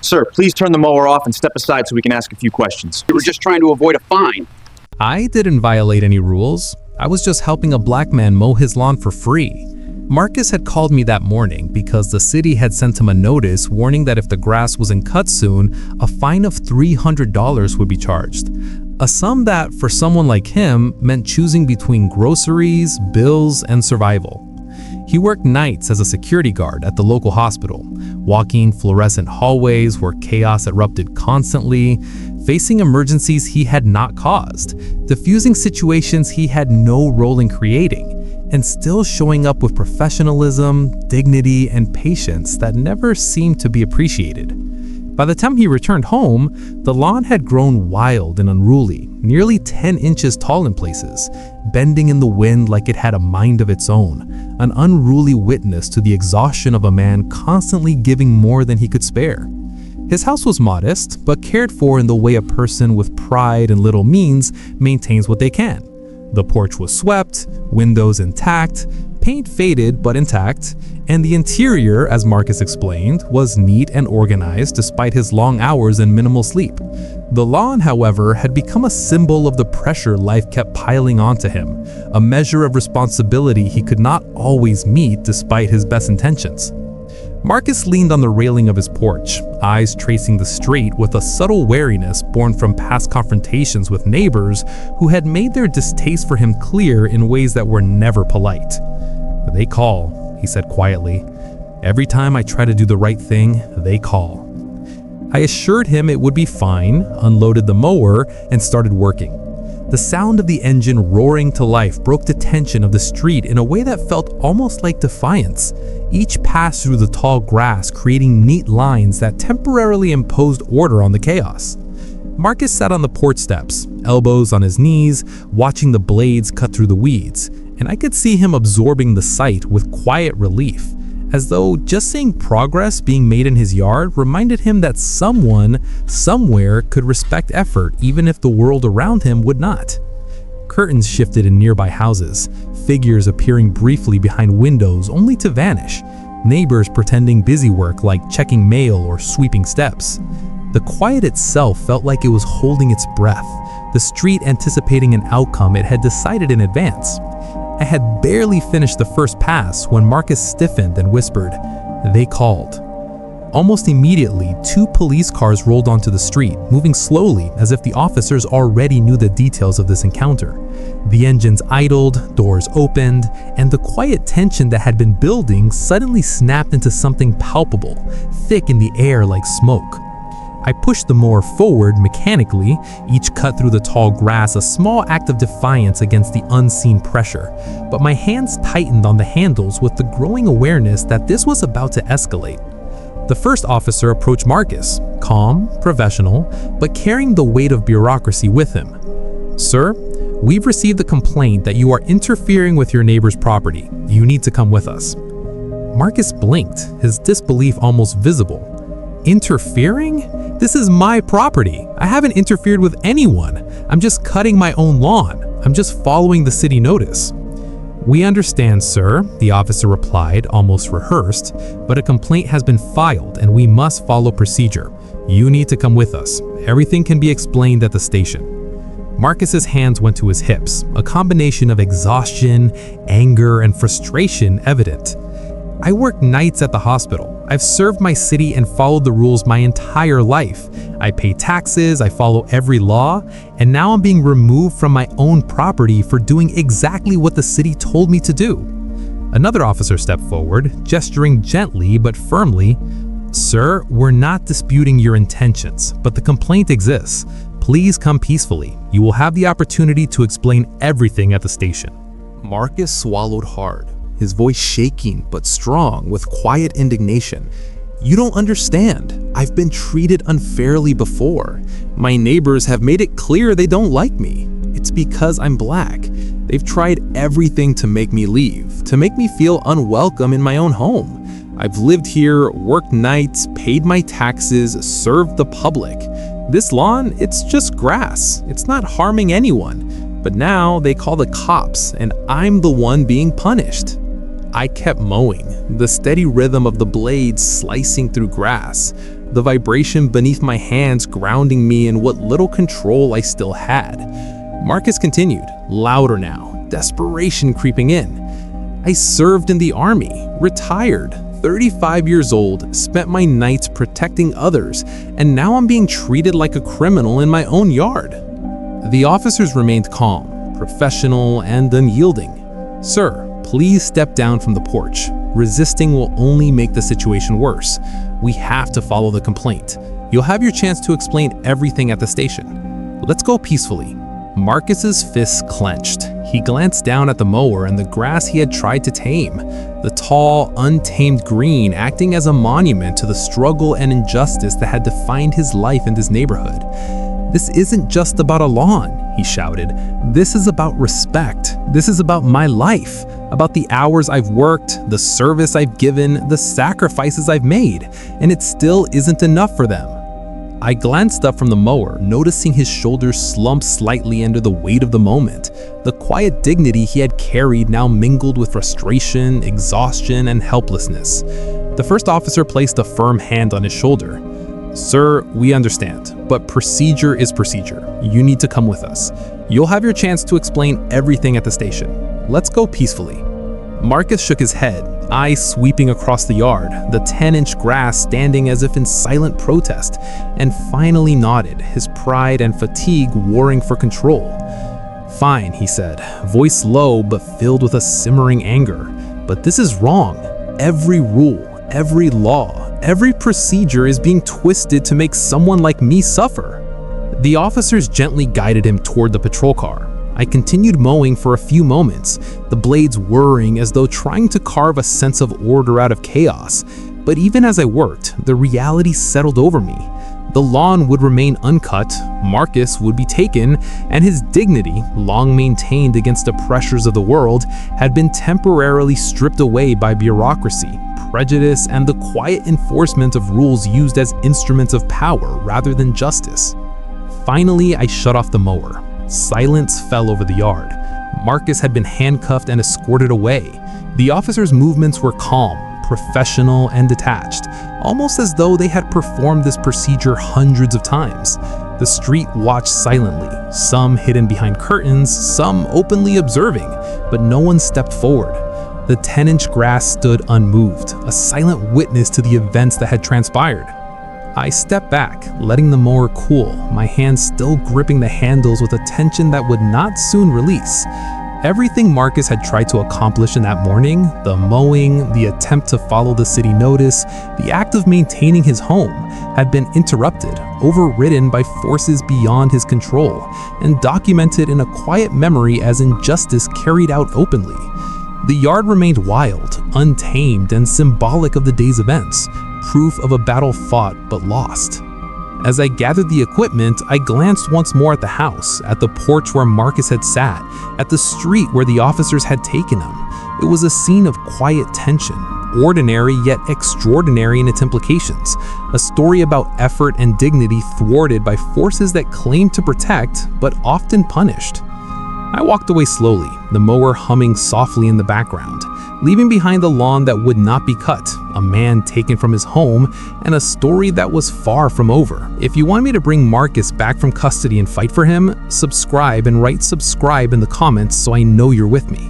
Sir, please turn the mower off and step aside so we can ask a few questions. We were just trying to avoid a fine. I didn't violate any rules. I was just helping a black man mow his lawn for free. Marcus had called me that morning because the city had sent him a notice warning that if the grass wasn't cut soon, a fine of $300 would be charged. A sum that, for someone like him, meant choosing between groceries, bills, and survival. He worked nights as a security guard at the local hospital, walking fluorescent hallways where chaos erupted constantly, facing emergencies he had not caused, diffusing situations he had no role in creating, and still showing up with professionalism, dignity, and patience that never seemed to be appreciated. By the time he returned home, the lawn had grown wild and unruly, nearly 10 inches tall in places, bending in the wind like it had a mind of its own, an unruly witness to the exhaustion of a man constantly giving more than he could spare. His house was modest, but cared for in the way a person with pride and little means maintains what they can. The porch was swept, windows intact, paint faded but intact, and the interior, as Marcus explained, was neat and organized despite his long hours and minimal sleep. The lawn, however, had become a symbol of the pressure life kept piling onto him, a measure of responsibility he could not always meet despite his best intentions. Marcus leaned on the railing of his porch, eyes tracing the street with a subtle wariness born from past confrontations with neighbors who had made their distaste for him clear in ways that were never polite. "They call," he said quietly. "Every time I try to do the right thing, they call." I assured him it would be fine, unloaded the mower, and started working. The sound of the engine roaring to life broke the tension of the street in a way that felt almost like defiance. Each passed through the tall grass, creating neat lines that temporarily imposed order on the chaos. Marcus sat on the porch steps, elbows on his knees, watching the blades cut through the weeds, and I could see him absorbing the sight with quiet relief, as though just seeing progress being made in his yard reminded him that someone, somewhere could respect effort even if the world around him would not. Curtains shifted in nearby houses, figures appearing briefly behind windows only to vanish, neighbors pretending busy work like checking mail or sweeping steps. The quiet itself felt like it was holding its breath, the street anticipating an outcome it had decided in advance. I had barely finished the first pass when Marcus stiffened and whispered, "They called." Almost immediately, 2 police cars rolled onto the street, moving slowly as if the officers already knew the details of this encounter. The engines idled, doors opened, and the quiet tension that had been building suddenly snapped into something palpable, thick in the air like smoke. I pushed the mower forward mechanically, each cut through the tall grass a small act of defiance against the unseen pressure, but my hands tightened on the handles with the growing awareness that this was about to escalate. The first officer approached Marcus, calm, professional, but carrying the weight of bureaucracy with him. "Sir, we've received a complaint that you are interfering with your neighbor's property. You need to come with us." Marcus blinked, his disbelief almost visible. "Interfering? This is my property. I haven't interfered with anyone. I'm just cutting my own lawn. I'm just following the city notice." "We understand, sir," the officer replied, almost rehearsed, "but a complaint has been filed and we must follow procedure. You need to come with us. Everything can be explained at the station." Marcus's hands went to his hips, a combination of exhaustion, anger, and frustration evident. "I work nights at the hospital. I've served my city and followed the rules my entire life. I pay taxes, I follow every law, and now I'm being removed from my own property for doing exactly what the city told me to do." Another officer stepped forward, gesturing gently but firmly. "Sir, we're not disputing your intentions, but the complaint exists. Please come peacefully. You will have the opportunity to explain everything at the station." Marcus swallowed hard, his voice shaking but strong with quiet indignation. "You don't understand. I've been treated unfairly before. My neighbors have made it clear they don't like me. It's because I'm black. They've tried everything to make me leave, to make me feel unwelcome in my own home. I've lived here, worked nights, paid my taxes, served the public. This lawn, it's just grass. It's not harming anyone. But now they call the cops and I'm the one being punished." I kept mowing, the steady rhythm of the blades slicing through grass, the vibration beneath my hands grounding me in what little control I still had. Marcus continued, louder now, desperation creeping in. I served in the army, retired, 35 years old, spent my nights protecting others, and now I'm being treated like a criminal in my own yard. The officers remained calm, professional, and unyielding. Sir, please step down from the porch. Resisting will only make the situation worse. We have to follow the complaint. You'll have your chance to explain everything at the station. Let's go peacefully. Marcus's fists clenched. He glanced down at the mower and the grass he had tried to tame, the tall, untamed green acting as a monument to the struggle and injustice that had defined his life in this neighborhood. This isn't just about a lawn, he shouted. This is about respect. This is about my life, about the hours I've worked, the service I've given, the sacrifices I've made, and it still isn't enough for them. I glanced up from the mower, noticing his shoulders slump slightly under the weight of the moment. The quiet dignity he had carried now mingled with frustration, exhaustion, and helplessness. The first officer placed a firm hand on his shoulder. Sir, we understand, but procedure is procedure. You need to come with us. You'll have your chance to explain everything at the station. Let's go peacefully. Marcus shook his head, eyes sweeping across the yard, the 10-inch grass standing as if in silent protest, and finally nodded, his pride and fatigue warring for control. Fine, he said, voice low but filled with a simmering anger. But this is wrong. Every rule, every law, every procedure is being twisted to make someone like me suffer. The officers gently guided him toward the patrol car. I continued mowing for a few moments, the blades whirring as though trying to carve a sense of order out of chaos. But even as I worked, the reality settled over me. The lawn would remain uncut, Marcus would be taken, and his dignity, long maintained against the pressures of the world, had been temporarily stripped away by bureaucracy, prejudice, and the quiet enforcement of rules used as instruments of power rather than justice. Finally, I shut off the mower. Silence fell over the yard. Marcus had been handcuffed and escorted away. The officers' movements were calm, professional, and detached, almost as though they had performed this procedure hundreds of times. The street watched silently, some hidden behind curtains, some openly observing, but no one stepped forward. The 10-inch grass stood unmoved, a silent witness to the events that had transpired. I stepped back, letting the mower cool, my hands still gripping the handles with a tension that would not soon release. Everything Marcus had tried to accomplish in that morning, the mowing, the attempt to follow the city notice, the act of maintaining his home, had been interrupted, overridden by forces beyond his control, and documented in a quiet memory as injustice carried out openly. The yard remained wild, untamed, and symbolic of the day's events, proof of a battle fought but lost. As I gathered the equipment, I glanced once more at the house, at the porch where Marcus had sat, at the street where the officers had taken him. It was a scene of quiet tension, ordinary yet extraordinary in its implications, a story about effort and dignity thwarted by forces that claimed to protect but often punished. I walked away slowly, the mower humming softly in the background, leaving behind the lawn that would not be cut, a man taken from his home, and a story that was far from over. If you want me to bring Marcus back from custody and fight for him, subscribe and write subscribe in the comments so I know you're with me.